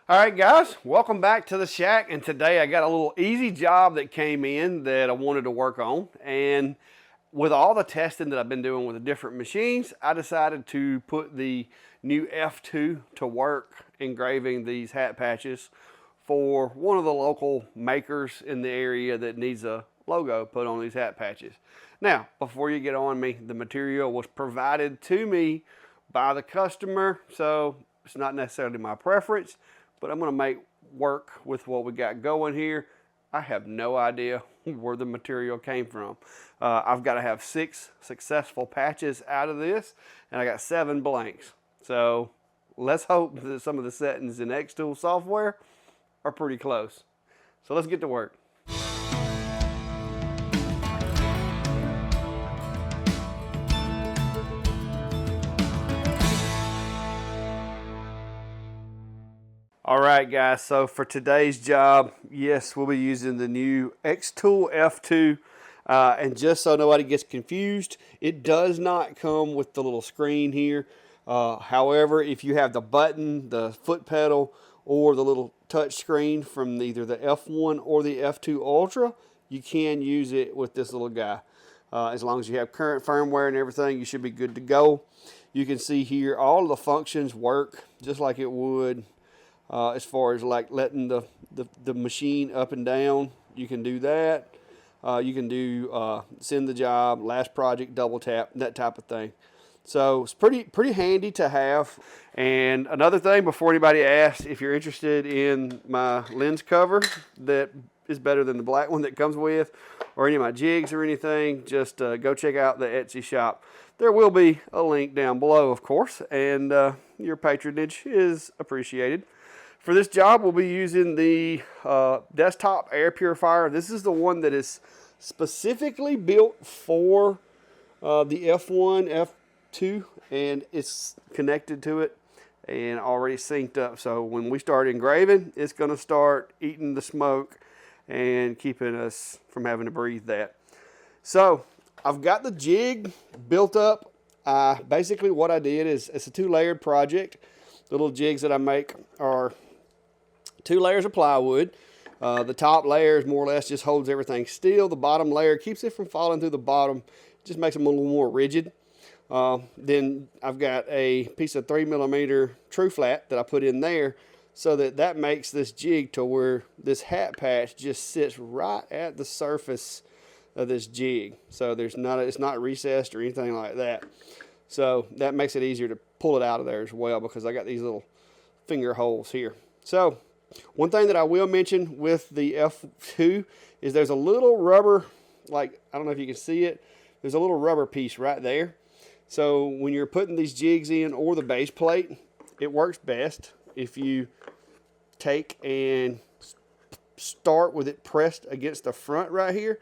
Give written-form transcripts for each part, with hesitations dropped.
All right, guys, welcome back to the shack. And today I got a little easy job that came in that I wanted to work on. And with all the testing that I've been doing with the different machines, I decided to put the new F2 to work engraving these hat patches for one of the local makers in the area that needs a logo put on these hat patches. Now, before you get on me, the material was provided to me by the customer, so it's not necessarily my preference, but I'm going to make work with what we got going here. I have no idea where the material came from. I've got to have 6 successful patches out of this, and I got 7 blanks. So let's hope that some of the settings in xTool software are pretty close. So let's get to work. All right, guys, so for today's job, yes, we'll be using the new xTool F2. And just so nobody gets confused, it does not come with the little screen here. However, if you have the button, the foot pedal, or the little touch screen from either the F1 or the F2 Ultra, you can use it with this little guy. As long as you have current firmware and everything, you should be good to go. You can see here all of the functions work just like it would. As far as like letting the machine up and down, you can do that. You can do send the job, last project, double tap, that type of thing. So it's pretty handy to have. And another thing, before anybody asks, if you're interested in my lens cover that is better than the black one that comes with, or any of my jigs or anything, just go check out the Etsy shop. There will be a link down below, of course, and your patronage is appreciated. For this job, we'll be using the desktop air purifier. This is the one that is specifically built for the F1, F2, and it's connected to it and already synced up. So when we start engraving, it's going to start eating the smoke and keeping us from having to breathe that. So I've got the jig built up. Basically what I did is, it's a 2-layered project. The little jigs that I make are 2 layers of plywood. The top layer is more or less just holds everything still. The bottom layer keeps it from falling through the bottom, just makes them a little more rigid. Then I've got a piece of 3mm true flat that I put in there, so that makes this jig to where this hat patch just sits right at the surface of this jig. So it's not recessed or anything like that. So that makes it easier to pull it out of there as well, because I got these little finger holes here. So one thing that I will mention with the F2 is there's a little rubber, like, I don't know if you can see it, there's a little rubber piece right there. So when you're putting these jigs in, or the base plate, it works best if you take and start with it pressed against the front right here,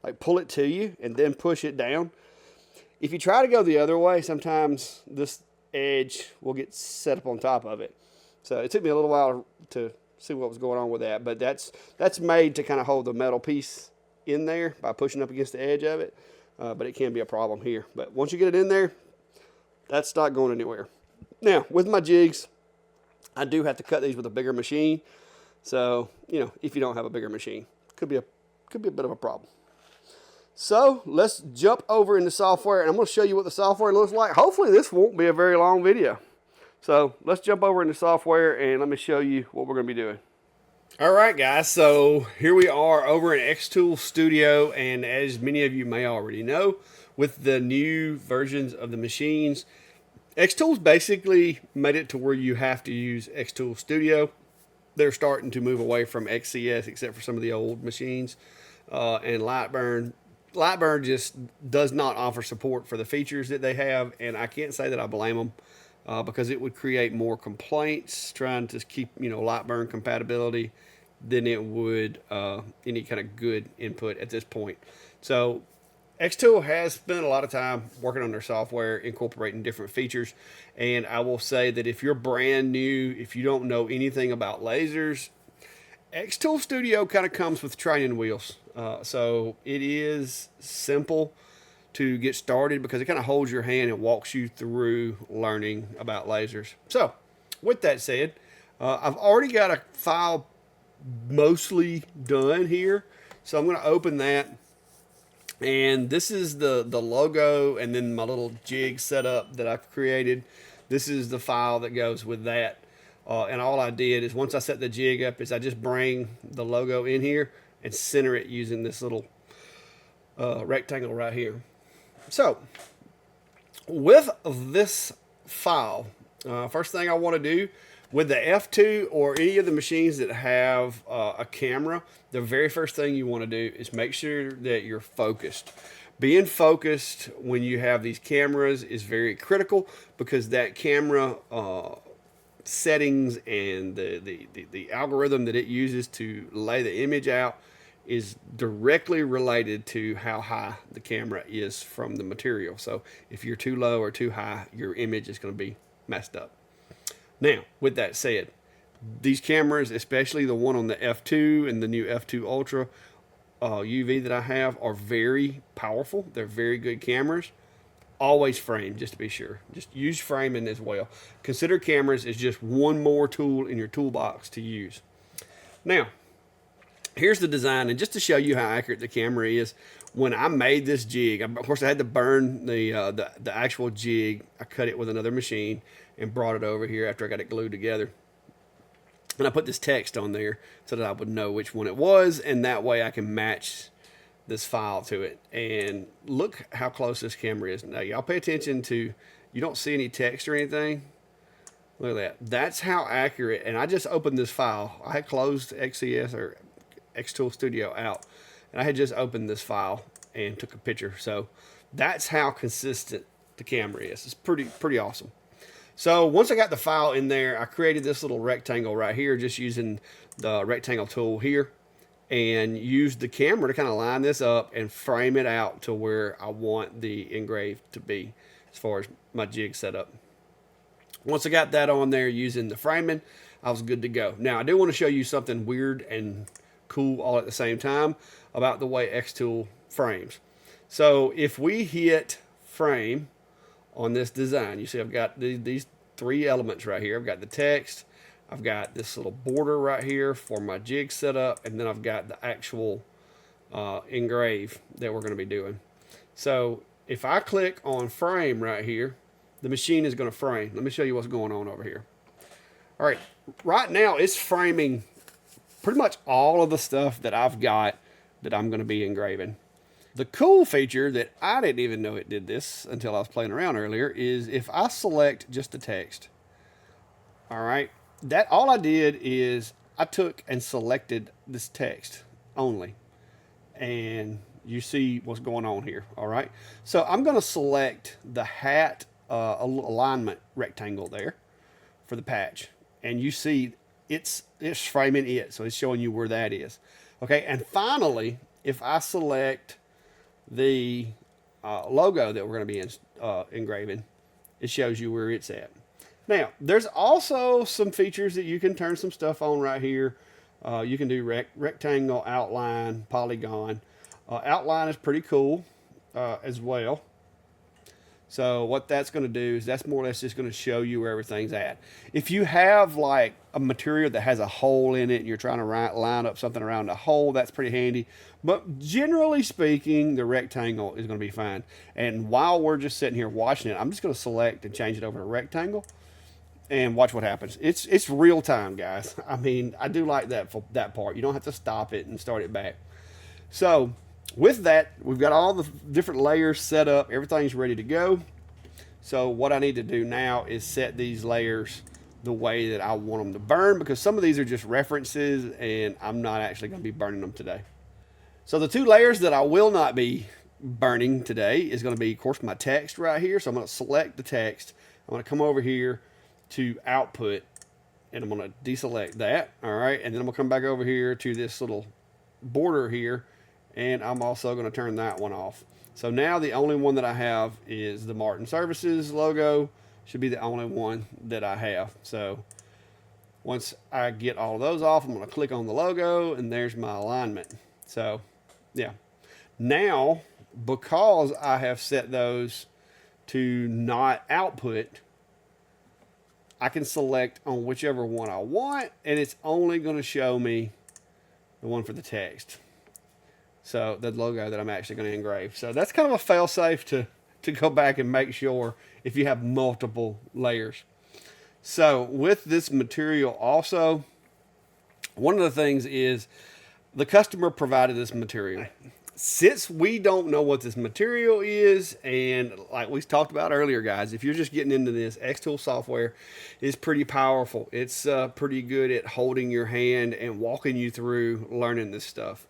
like pull it to you and then push it down. If you try to go the other way, sometimes this edge will get set up on top of it. So it took me a little while to see what was going on with that, but that's made to kind of hold the metal piece in there by pushing up against the edge of it, but it can be a problem here. But once you get it in there, that's not going anywhere. Now with my jigs, I do have to cut these with a bigger machine, so if you don't have a bigger machine, could be a bit of a problem. So let's jump over into software, and I'm going to show you what the software looks like. Hopefully this won't be a very long video. So let's jump over into software and let me show you what we're going to be doing. All right, guys, so here we are over in xTool Studio, and as many of you may already know, with the new versions of the machines, xTool's basically made it to where you have to use xTool Studio. They're starting to move away from XCS, except for some of the old machines, and Lightburn. Lightburn just does not offer support for the features that they have, and I can't say that I blame them. Because it would create more complaints trying to keep Lightburn compatibility than it would any kind of good input at this point. So xTool has spent a lot of time working on their software, incorporating different features, and I will say that if you're brand new, if you don't know anything about lasers, xTool Studio kind of comes with training wheels. So it is simple to get started because it kind of holds your hand and walks you through learning about lasers. So with that said, I've already got a file mostly done here, so I'm going to open that. And this is the logo, and then my little jig setup that I've created. This is the file that goes with that. And all I did is once I set the jig up is I just bring the logo in here and center it using this little rectangle right here. So with this file, first thing I want to do with the F2 or any of the machines that have a camera, the very first thing you want to do is make sure that you're focused. Being focused when you have these cameras is very critical, because that camera settings and the algorithm that it uses to lay the image out is directly related to how high the camera is from the material. So if you're too low or too high, your image is going to be messed up. Now, with that said, these cameras, especially the one on the F2 and the new F2 Ultra UV that I have, are very powerful. They're very good cameras. Always frame, just to be sure. Just use framing as well. Consider cameras as just one more tool in your toolbox to use. Now, here's the design, and just to show you how accurate the camera is, when I made this jig, of course I had to burn the actual jig. I cut it with another machine and brought it over here after I got it glued together. And I put this text on there so that I would know which one it was, and that way I can match this file to it. And look how close this camera is. Now y'all pay attention to, you don't see any text or anything. Look at that. That's how accurate. And I just opened this file. I had closed XCS or xTool Studio out, and I had just opened this file and took a picture. So that's how consistent the camera is. It's pretty awesome. So once I got the file in there, I created this little rectangle right here, just using the rectangle tool here, and used the camera to kind of line this up and frame it out to where I want the engrave to be as far as my jig setup. Once I got that on there using the framing, I was good to go. Now I do want to show you something weird and cool all at the same time about the way xTool frames. So if we hit frame on this design, you see I've got these three elements right here. I've got the text, I've got this little border right here for my jig setup, and then I've got the actual engrave that we're going to be doing. So if I click on frame right here, the machine is going to frame. Let me show you what's going on over here. All right, right now it's framing pretty much all of the stuff that I've got that I'm going to be engraving. The cool feature that I didn't even know it did this until I was playing around earlier is if I select just the text, all right, that all I did is I took and selected this text only, and you see what's going on here. All right, so I'm going to select the hat alignment rectangle there for the patch, and you see it's framing it, so it's showing you where that is. Okay, and finally, if I select the logo that we're going to be engraving, it shows you where it's at. Now, there's also some features that you can turn some stuff on right here. You can do rectangle, outline, polygon. Outline is pretty cool as well. So what that's going to do is that's more or less just going to show you where everything's at. If you have like a material that has a hole in it and you're trying to line up something around a hole, that's pretty handy. But generally speaking, the rectangle is going to be fine. And while we're just sitting here watching it, I'm just going to select and change it over to rectangle and watch what happens. It's real time, guys. I mean, I do like that part. You don't have to stop it and start it back. So with that, we've got all the different layers set up. Everything's ready to go. So what I need to do now is set these layers the way that I want them to burn, because some of these are just references and I'm not actually going to be burning them today. So the two layers that I will not be burning today is going to be, of course, my text right here. So I'm going to select the text. I'm going to come over here to output, and I'm going to deselect that. All right. And then I'm going to come back over here to this little border here, and I'm also going to turn that one off. So now the only one that I have is the Martin Services logo. Should be the only one that I have. So once I get all of those off, I'm going to click on the logo, and there's my alignment. So yeah. Now, because I have set those to not output, I can select on whichever one I want, and it's only going to show me the one for the text. So the logo that I'm actually going to engrave. So that's kind of a fail-safe to go back and make sure if you have multiple layers. So with this material also, one of the things is the customer provided this material. Since we don't know what this material is, and like we talked about earlier, guys, if you're just getting into this, xTool software is pretty powerful. It's pretty good at holding your hand and walking you through learning this stuff.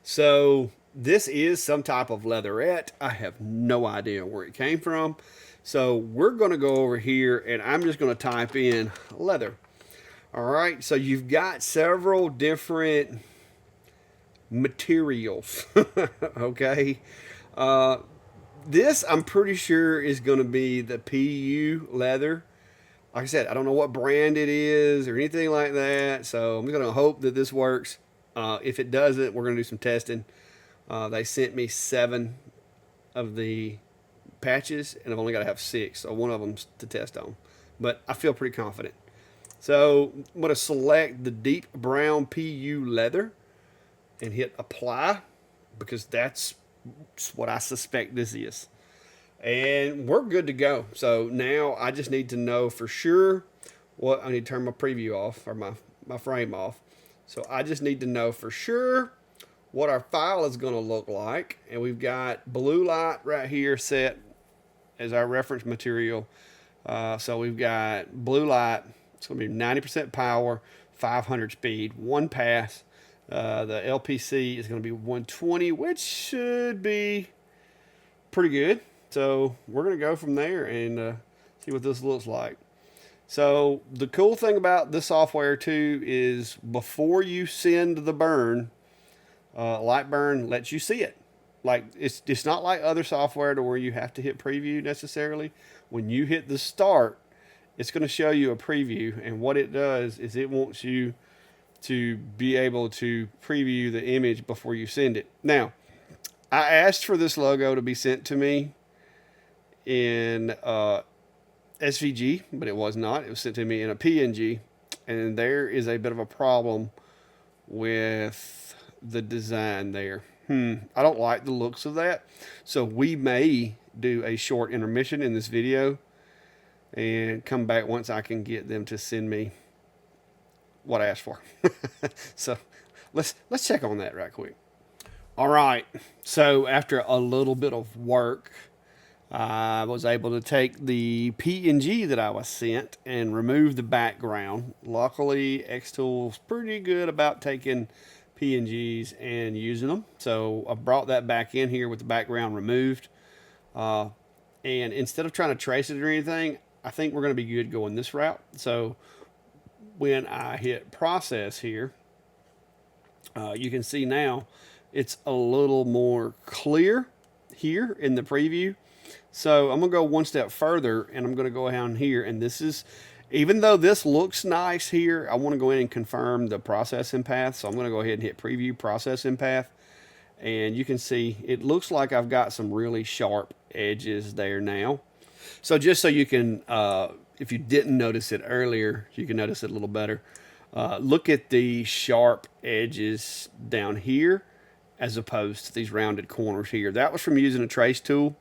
So this is some type of leatherette. I have no idea where it came from. So we're going to go over here, and I'm just going to type in leather. All right, so you've got several different materials. Okay, this I'm pretty sure is going to be the PU leather. Like I said, I don't know what brand it is or anything like that, so I'm going to hope that this works. If it doesn't, we're going to do some testing. They sent me 7 of the patches, and I've only got to have 6, so one of them's to test on, but I feel pretty confident. So I'm going to select the deep brown PU leather and hit apply, because that's what I suspect this is. And we're good to go. So now I just need to know for sure what I need to turn my preview off, or my frame off. So I just need to know for sure what our file is going to look like. And we've got blue light right here set as our reference material. So we've got blue light. It's going to be 90% power, 500 speed, 1 pass. The LPC is going to be 120, which should be pretty good. So we're going to go from there and see what this looks like. So the cool thing about this software too is before you send the burn, Lightburn lets you see it. Like it's not like other software to where you have to hit preview necessarily. When you hit the start, it's going to show you a preview, and what it does is it wants you to be able to preview the image before you send it. Now, I asked for this logo to be sent to me in SVG, but it was not. It was sent to me in a PNG, and there is a bit of a problem with the design there. I don't like the looks of that. So we may do a short intermission in this video and come back once I can get them to send me what I asked for. So let's check on that right quick. All right, so after a little bit of work, I was able to take the PNG that I was sent and remove the background. Luckily, xTool's pretty good about taking PNGs and using them. So I brought that back in here with the background removed. And instead of trying to trace it or anything, I think we're going to be good going this route. So when I hit process here, you can see now it's a little more clear here in the preview. So I'm going to go one step further, and I'm going to go down here, and this is, even though this looks nice here, I want to go in and confirm the processing path. So I'm going to go ahead and hit preview processing path, and you can see it looks like I've got some really sharp edges there now. So just so you can, if you didn't notice it earlier, you can notice it a little better. Look at the sharp edges down here as opposed to these rounded corners here. That was from using a trace tool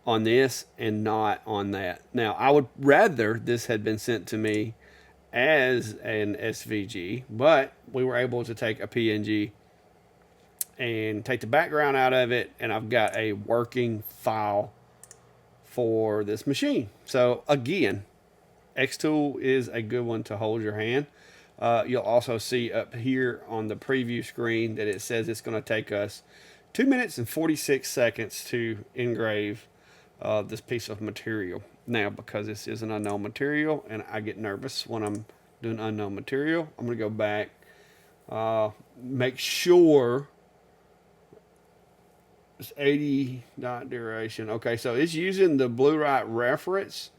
on this and not on that. Now, I would rather this had been sent to me as an SVG, but we were able to take a PNG and take the background out of it, and I've got a working file for this machine. So again, xTool is a good one to hold your hand. You'll also see up here on the preview screen that it says it's going to take us 2 minutes and 46 seconds to engrave this piece of material. Now, because this is an unknown material and I get nervous when I'm doing unknown material, I'm going to go back, make sure it's 80 dot duration. Okay, so it's using the blue light reference,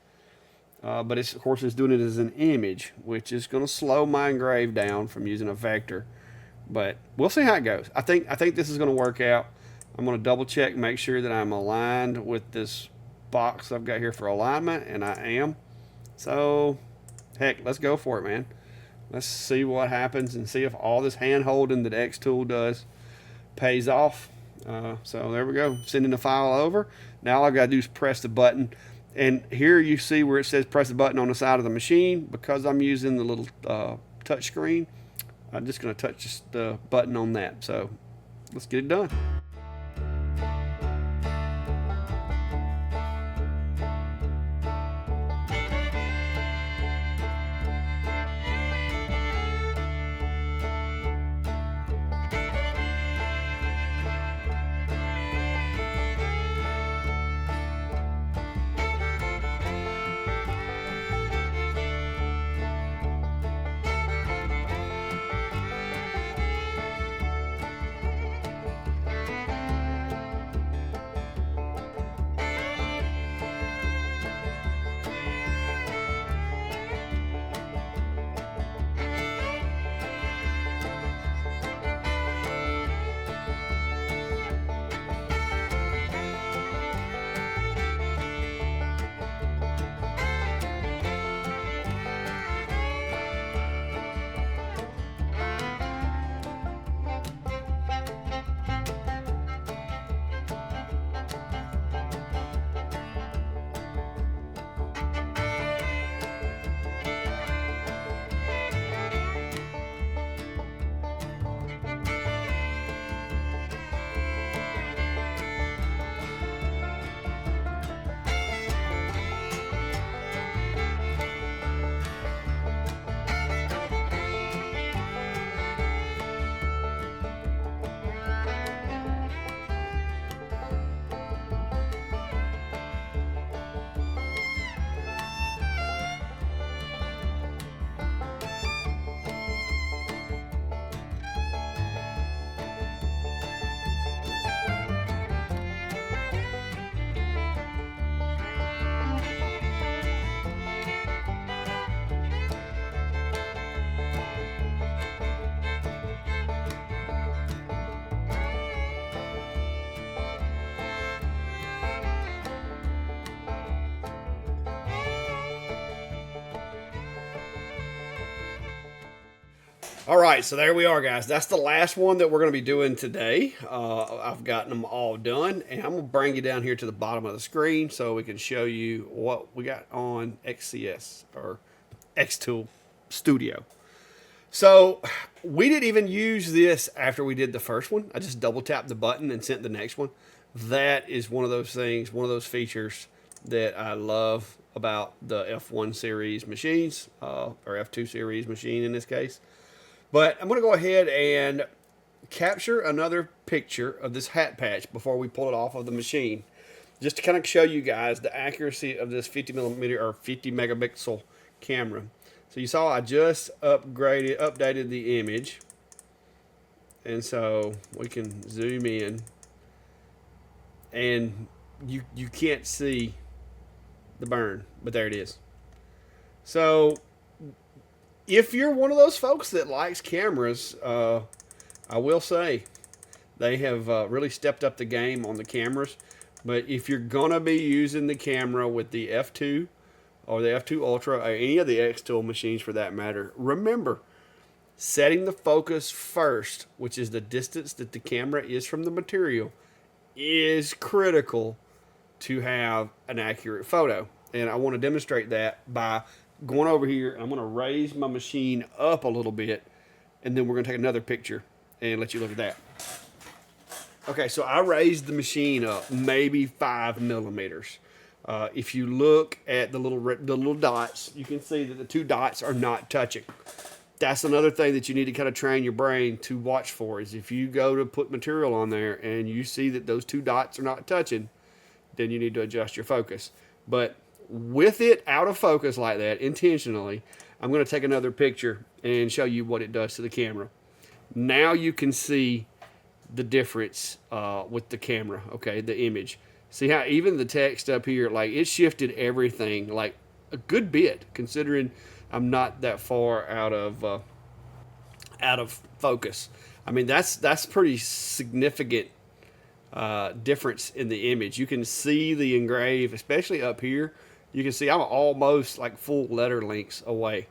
but it's, of course, it's doing it as an image, which is going to slow my engrave down from using a vector. But we'll see how it goes. I think this is going to work out. I'm going to double check, make sure that I'm aligned with this box I've got here for alignment, and I am. So heck, let's go for it, man. Let's see what happens and see if all this hand holding that xTool does pays off. So there we go, sending the file over. Now all I gotta do is press the button, and here you see where it says press the button on the side of the machine. Because I'm using the little touch screen, I'm just gonna touch the button on that. So let's get it done. All right, so there we are, guys. That's the last one that we're going to be doing today. I've gotten them all done, and I'm going to bring you down here to the bottom of the screen so we can show you what we got on XCS, or xTool Studio. So we didn't even use this after we did the first one. I just double tapped the button and sent the next one. That is one of those things, one of those features that I love about the F1 series machines, or F2 series machine in this case. But I'm going to go ahead and capture another picture of this hat patch before we pull it off of the machine, just to kind of show you guys the accuracy of this 50 millimeter or 50 megapixel camera. So you saw I just updated the image, and so we can zoom in, and you can't see the burn, but there it is. So if you're one of those folks that likes cameras, I will say they have really stepped up the game on the cameras. But if you're going to be using the camera with the F2 or the F2 Ultra or any of the xTool machines for that matter, remember, setting the focus first, which is the distance that the camera is from the material, is critical to have an accurate photo. And I want to demonstrate that by going over here. I'm going to raise my machine up a little bit, and then we're going to take another picture and let you look at that. Okay, so I raised the machine up maybe 5 millimeters. If you look at the little dots, you can see that the two dots are not touching. That's another thing that you need to kind of train your brain to watch for, is if you go to put material on there and you see that those two dots are not touching, then you need to adjust your focus. But with it out of focus like that, intentionally, I'm going to take another picture and show you what it does to the camera. Now you can see the difference with the camera, okay, the image. See how even the text up here, like, it shifted everything like a good bit, considering I'm not that far out of focus. I mean, that's pretty significant difference in the image. You can see the engrave, especially up here. You can see I'm almost like full letter lengths away.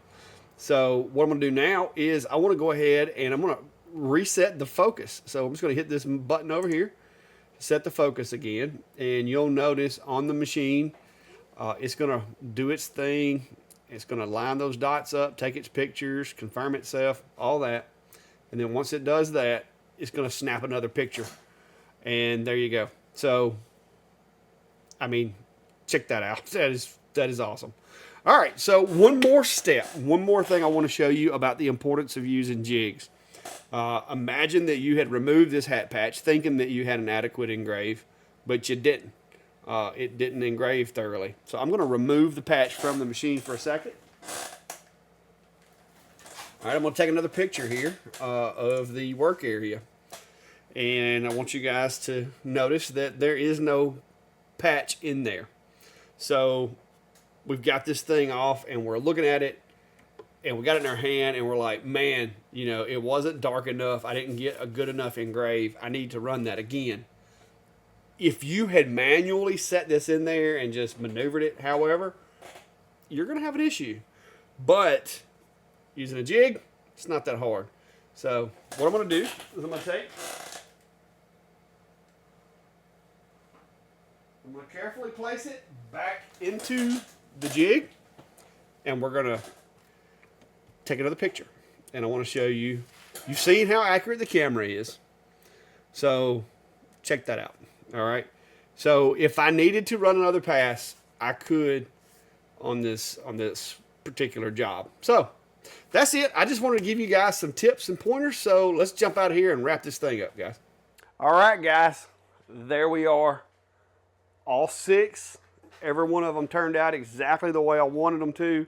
So what I'm going to do now is I want to go ahead and I'm going to reset the focus. So I'm just going to hit this button over here, set the focus again, and you'll notice on the machine it's going to do its thing. It's going to line those dots up, take its pictures, confirm itself, all that. And then once it does that, it's going to snap another picture. And there you go. So, I mean, check that out. That is awesome. All right, so one more step, one more thing I want to show you about the importance of using jigs. Imagine that you had removed this hat patch thinking that you had an adequate engrave, but you didn't. It didn't engrave thoroughly. So I'm going to remove the patch from the machine for a second. All right, I'm going to take another picture here of the work area. And I want you guys to notice that there is no patch in there. So we've got this thing off and we're looking at it and we got it in our hand and we're like, man, you know, it wasn't dark enough. I didn't get a good enough engrave. I need to run that again. If you had manually set this in there and just maneuvered it, however, you're going to have an issue. But using a jig, it's not that hard. So what I'm going to do is I'm going to carefully place it back into the jig, and we're going to take another picture. And I want to show you, you've seen how accurate the camera is. So check that out. All right. So if I needed to run another pass, I could on this particular job. So that's it. I just wanted to give you guys some tips and pointers. So let's jump out of here and wrap this thing up, guys. All right, guys. There we are. All 6. Every one of them turned out exactly the way I wanted them to.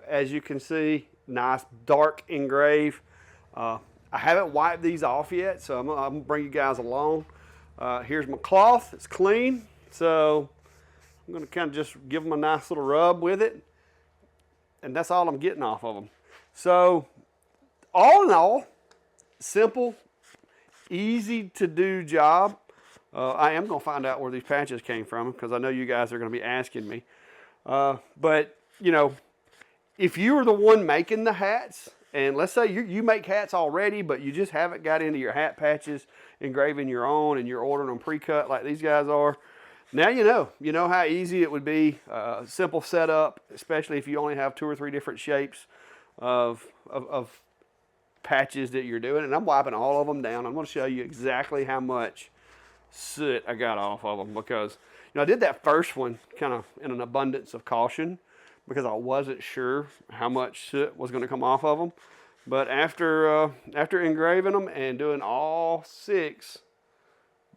As you can see, nice dark engrave. I haven't wiped these off yet, so I'm going to bring you guys along. Here's my cloth. It's clean. So I'm going to kind of just give them a nice little rub with it. And that's all I'm getting off of them. So all in all, simple, easy to do job. I am going to find out where these patches came from because I know you guys are going to be asking me. But, you know, if you were the one making the hats, and let's say you make hats already, but you just haven't got into your hat patches, engraving your own, and you're ordering them pre-cut like these guys are, now you know how easy it would be. Simple setup, especially if you only have 2 or 3 different shapes of patches that you're doing. And I'm wiping all of them down. I'm going to show you exactly how much soot I got off of them because, you know, I did that first one kind of in an abundance of caution because I wasn't sure how much soot was going to come off of them. But after engraving them and doing all 6,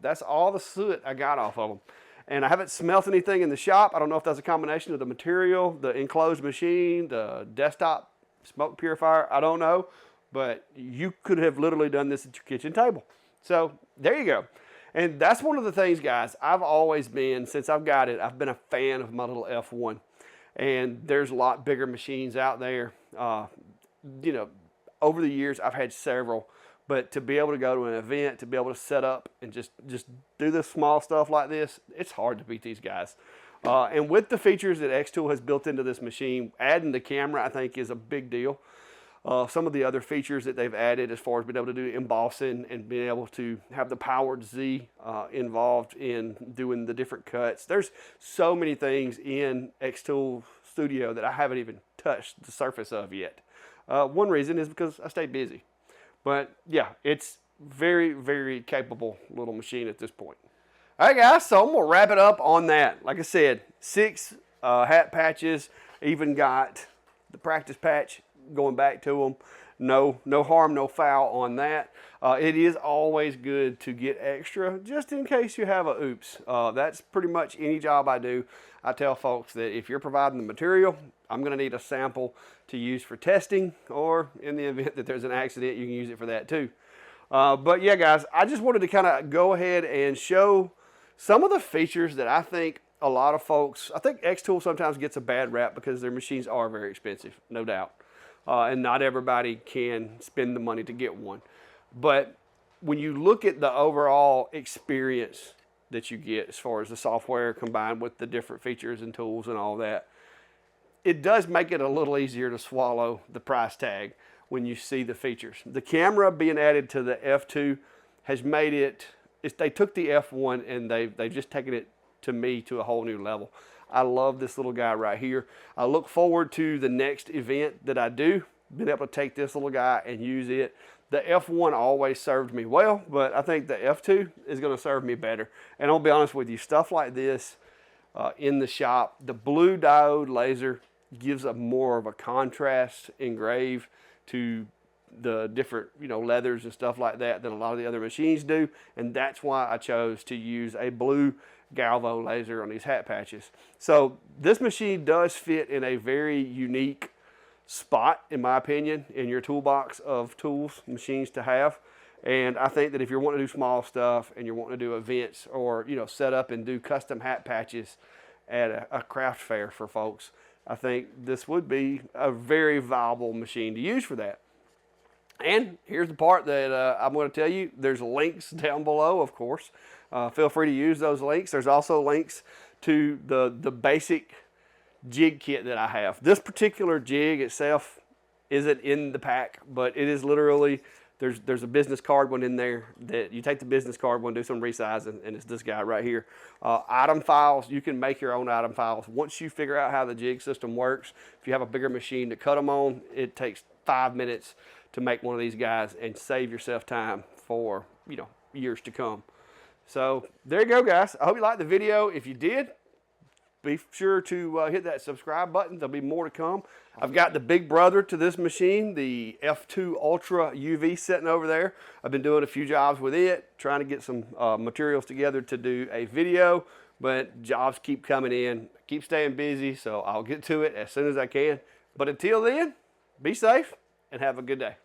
that's all the soot I got off of them. And I haven't smelt anything in the shop. I don't know if that's a combination of the material, the enclosed machine, the desktop smoke purifier. I don't know. But you could have literally done this at your kitchen table. So there you go. And that's one of the things, guys, I've always been, since I've got it, I've been a fan of my little F1. And there's a lot bigger machines out there. You know, over the years, I've had several. But to be able to go to an event, to be able to set up and just do this small stuff like this, it's hard to beat these guys. And with the features that xTool has built into this machine, adding the camera, I think, is a big deal. Some of the other features that they've added as far as being able to do embossing and being able to have the powered Z involved in doing the different cuts. There's so many things in xTool Studio that I haven't even touched the surface of yet. One reason is because I stay busy. But yeah, it's very, very capable little machine at this point. All right, guys, so I'm going to wrap it up on that. Like I said, 6 hat patches, even got the practice patch going back to them. No harm, no foul on that. It is always good to get extra just in case you have a oops. That's pretty much any job I do. I tell folks that if you're providing the material, I'm going to need a sample to use for testing, or in the event that there's an accident, you can use it for that too. But yeah, guys, I just wanted to kind of go ahead and show some of the features that I think a lot of folks, I think xTool sometimes gets a bad rap because their machines are very expensive, no doubt. And not everybody can spend the money to get one. But when you look at the overall experience that you get as far as the software combined with the different features and tools and all that, it does make it a little easier to swallow the price tag when you see the features. The camera being added to the F2 has made it, they took the F1 and they've just taken it, to me, to a whole new level. I love this little guy right here. I look forward to the next event that I do, being able to take this little guy and use it. The F1 always served me well, but I think the F2 is going to serve me better. And I'll be honest with you, stuff like this in the shop, the blue diode laser gives a more of a contrast engrave to the different, you know, leathers and stuff like that than a lot of the other machines do. And that's why I chose to use a blue galvo laser on these hat patches. So this machine does fit in a very unique spot, in my opinion, in your toolbox of tools, machines to have. And I think that if you're wanting to do small stuff and you're wanting to do events, or, you know, set up and do custom hat patches at a craft fair for folks, I think this would be a very viable machine to use for that. And here's the part that I'm going to tell you. There's links down below, of course. Feel free to use those links. There's also links to the basic jig kit that I have. This particular jig itself isn't in the pack, but it is literally, there's a business card one in there that you take the business card one, do some resizing, and it's this guy right here. Item files, you can make your own item files. Once you figure out how the jig system works, if you have a bigger machine to cut them on, it takes 5 minutes to make one of these guys and save yourself time for, you know, years to come. So there you go, guys. I hope you liked the video. If you did, be sure to hit that subscribe button. There'll be more to come. I've got the big brother to this machine, the F2 Ultra UV, sitting over there. I've been doing a few jobs with it, trying to get some materials together to do a video, but jobs keep coming in. Keep staying busy, so I'll get to it as soon as I can. But until then, be safe and have a good day.